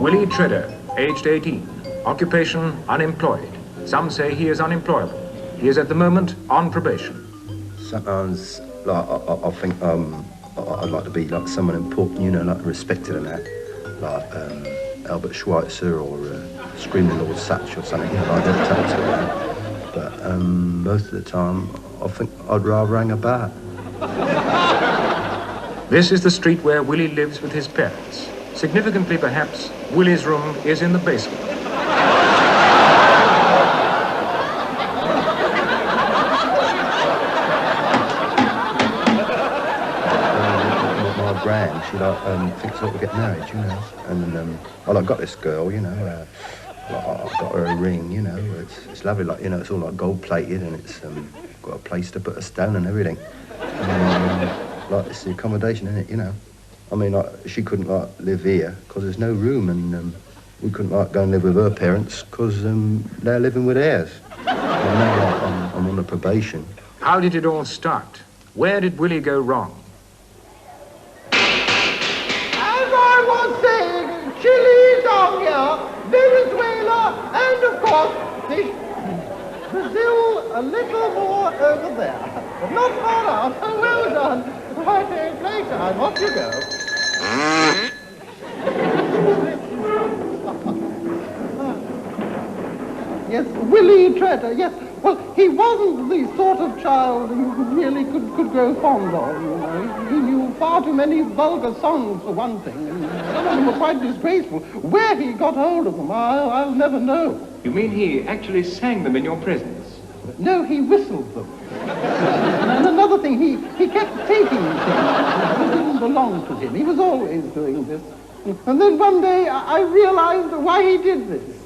Willie Tredder, aged 18. Occupation, unemployed. Some say he is unemployable. He is at the moment on probation. Sometimes, like, I think I'd like to be like someone important, you know, like respected and that. Like Albert Schweitzer or Screaming Lord Sutch or something, you know, like that. But most of the time, I think I'd rather hang about. This is the street where Willie lives with his parents. Significantly, perhaps, Willie's room is in the basement. My gran, she thinks I ought to get married, you know. And I got this girl, you know. I've got her a ring, you know. It's lovely, like, you know, it's all like gold plated and it's got a place to put a stone and everything. Like, it's the accommodation in it, you know. I mean, like, she couldn't, like, live here because there's no room, and we couldn't, like, go and live with her parents because they're living with theirs. And now, like, I'm on the probation. How did it all start? Where did Willie go wrong? As I was saying, Chile down here, Venezuela, and, of course, Brazil a little more over there. But not far out. Oh, well done. Right, playtime. Off you go. Yes, Willie Tredder, yes. Well, he wasn't the sort of child you really could grow fond of, you know. He knew far too many vulgar songs, for one thing, and some of them were quite disgraceful. Where he got hold of them, I'll never know. You mean he actually sang them in your presence? No, he whistled them. And another thing, he kept taking things that didn't belong to him. He was always doing this. And then one day I realized why he did this.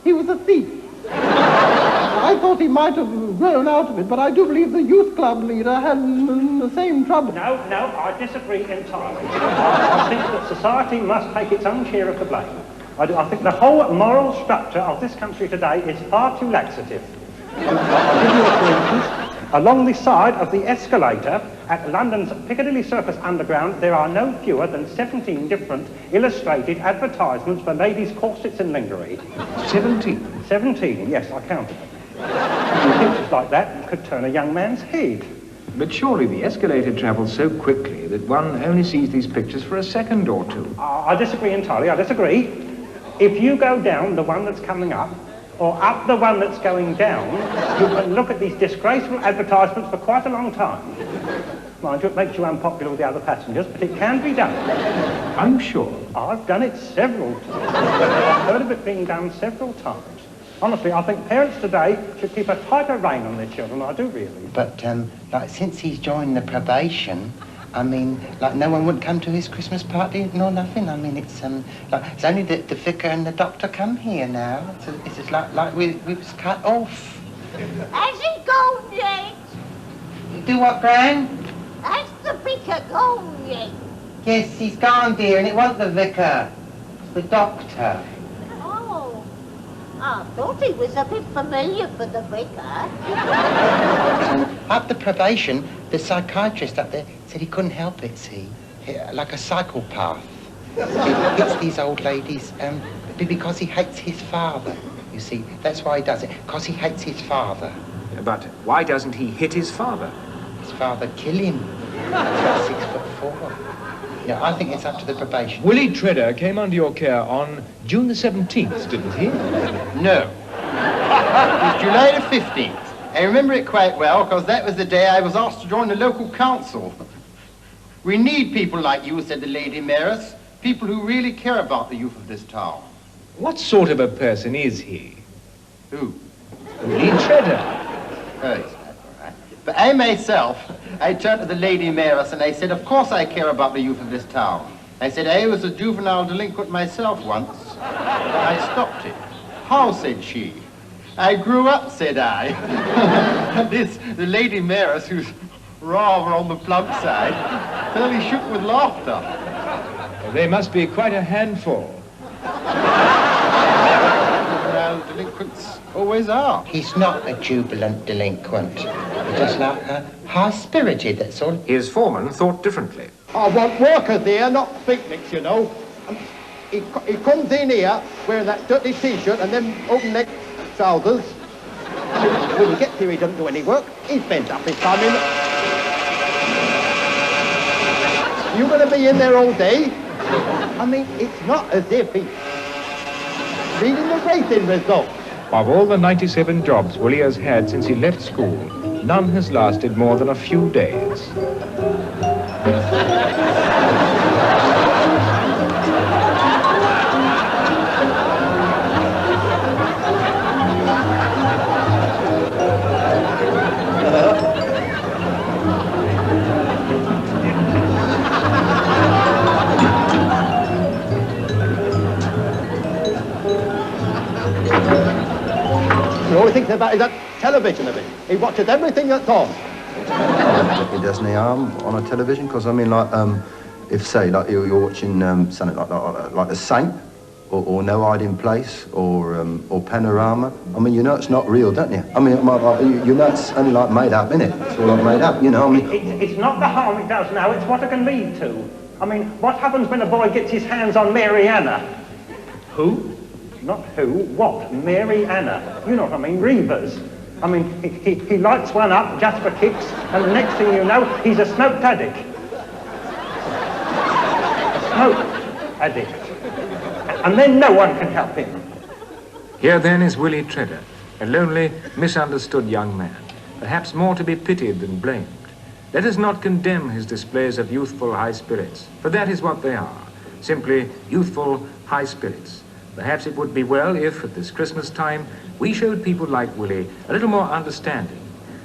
He was a thief. I thought he might have grown out of it, but I do believe the youth club leader had the same trouble. No, I disagree entirely. I think that society must take its own share of the blame. I think the whole moral structure of this country today is far too laxative. I'll give you a for instance. Along the side of the escalator at London's Piccadilly Circus Underground, there are no fewer than 17 different illustrated advertisements for ladies' corsets and lingerie. 17? 17, yes, I counted them. Pictures like that could turn a young man's head. But surely the escalator travels so quickly that one only sees these pictures for a second or two. I disagree entirely, I disagree. If you go down the one that's coming up, or up the one that's going down, you can look at these disgraceful advertisements for quite a long time. Mind you, it makes you unpopular with the other passengers, but it can be done. Are you sure? I've done it several times. I've heard of it being done several times. Honestly, I think parents today should keep a tighter rein on their children, I do really. But, like, since he's joined the probation, I mean, like, no one would come to his Christmas party nor nothing. I mean, it's only the vicar and the doctor come here now. It's just like we was cut off. Has he gone yet? You do what, Gran? Has the vicar gone yet? Yes, he's gone, dear, and it wasn't the vicar. It's the doctor. Oh, I thought he was a bit familiar for the vicar. After probation, the psychiatrist up there said he couldn't help it, see? Like a psychopath. He hits these old ladies because he hates his father. You see, that's why he does it, because he hates his father. But why doesn't he hit his father? His father killed him. He's about 6'4". Yeah, I think it's up to the probation. Willie Tredder came under your care on June the 17th, didn't he? No. It was July the 15th. I remember it quite well, because that was the day I was asked to join the local council. We need people like you, said the Lady Mayoress. People who really care about the youth of this town. What sort of a person is he? Who? Willie Tredder. Oh, it's all right. But I myself, I turned to the Lady Mayoress and I said, of course I care about the youth of this town. I said, I was a juvenile delinquent myself once. I stopped it. How, said she. I grew up, said I. And the Lady Mayoress, who's rather on the plump side, fairly shook with laughter. Well, they must be quite a handful. Juvenile delinquents always are. He's not a jubilant delinquent. He's just like high-spirited, that's all. His foreman thought differently. I want workers here, not picnics, you know. he comes in here wearing that dirty T-shirt and them open-neck trousers. When he gets here, he doesn't do any work. He spends up his time in... You're going to be in there all day? I mean, it's not as if he's reading the racing results. Of all the 97 jobs Willie has had since he left school, none has lasted more than a few days. All he thinks about is that television of it. He watches everything that's on. It does any harm on a television, because I mean, like, if say, like you're watching something like The Saint, or No Hiding Place, or Panorama. I mean, you know it's not real, don't you? I mean, you know it's only like made up, innit? It's all like made up, you know. I mean, it's not the harm it does now; it's what it can lead to. I mean, what happens when a boy gets his hands on Mary Anna? Who? Not who, what? Mary Anna. You know what I mean, Reavers. I mean, he lights one up just for kicks, and the next thing you know, he's a smoked addict. A smoke addict. And then no one can help him. Here then is Willie Tredder, a lonely, misunderstood young man, perhaps more to be pitied than blamed. Let us not condemn his displays of youthful high spirits, for that is what they are, simply youthful high spirits. Perhaps it would be well if, at this Christmas time, we showed people like Willie a little more understanding,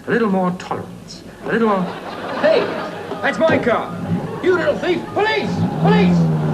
a little more tolerance, a little more... Hey, that's my car. You little thief. Police! Police!